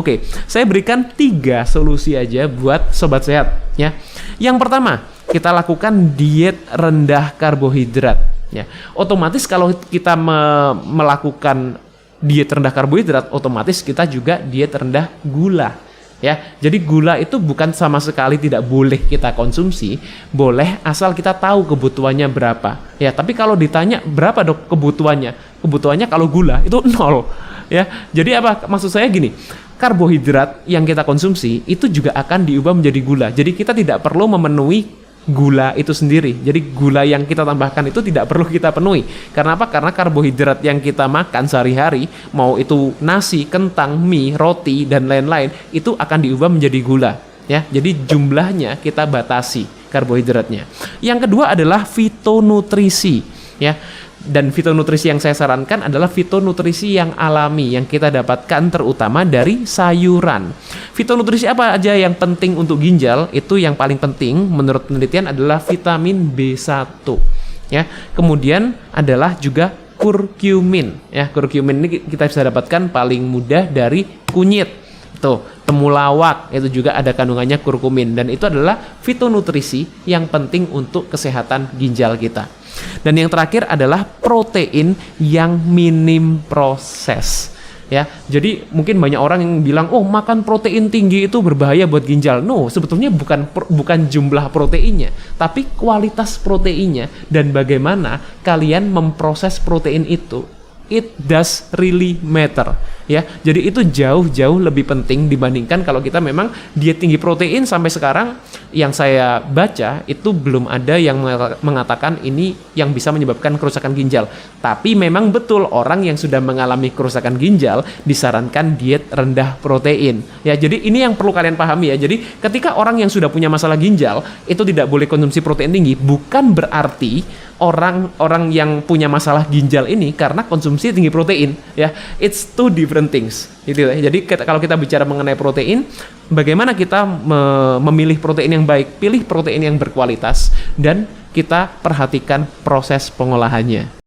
Oke, saya berikan 3 solusi aja buat sobat sehat ya. Yang pertama, kita lakukan diet rendah karbohidrat ya. Otomatis kalau kita melakukan diet rendah karbohidrat, otomatis kita juga diet rendah gula ya. Jadi gula itu bukan sama sekali tidak boleh kita konsumsi, boleh asal kita tahu kebutuhannya berapa ya. Tapi kalau ditanya berapa dok kebutuhannya kalau gula itu 0 ya. Jadi apa maksud saya gini, karbohidrat yang kita konsumsi itu juga akan diubah menjadi gula. Jadi kita tidak perlu memenuhi gula itu sendiri. Jadi gula yang kita tambahkan itu tidak perlu kita penuhi. Karena apa? Karena karbohidrat yang kita makan sehari-hari, mau itu nasi, kentang, mie, roti dan lain-lain, itu akan diubah menjadi gula ya. Jadi jumlahnya kita batasi karbohidratnya. Yang kedua adalah fitonutrisi ya. Dan fitonutrisi yang saya sarankan adalah fitonutrisi yang alami yang kita dapatkan terutama dari sayuran. Fitonutrisi apa aja yang penting untuk ginjal? Itu yang paling penting menurut penelitian adalah vitamin B1 ya. Kemudian adalah juga kurkumin ya. Kurkumin ini kita bisa dapatkan paling mudah dari kunyit. Tuh, temulawak itu juga ada kandungannya kurkumin dan itu adalah fitonutrisi yang penting untuk kesehatan ginjal kita. Dan yang terakhir adalah protein yang minim proses ya. Jadi mungkin banyak orang yang bilang, oh makan protein tinggi itu berbahaya buat ginjal. No, sebetulnya bukan jumlah proteinnya, tapi kualitas proteinnya dan bagaimana kalian memproses protein itu. It does really matter ya. Jadi itu jauh-jauh lebih penting dibandingkan kalau kita memang diet tinggi protein. Sampai sekarang yang saya baca itu belum ada yang mengatakan ini yang bisa menyebabkan kerusakan ginjal. Tapi memang betul orang yang sudah mengalami kerusakan ginjal disarankan diet rendah protein ya. Jadi ini yang perlu kalian pahami ya. Jadi ketika orang yang sudah punya masalah ginjal itu tidak boleh konsumsi protein tinggi, bukan berarti orang yang punya masalah ginjal ini karena konsumsi tinggi protein ya. It's two different things gitu ya. Jadi kalau kita bicara mengenai protein, bagaimana kita memilih protein yang baik, pilih protein yang berkualitas dan kita perhatikan proses pengolahannya.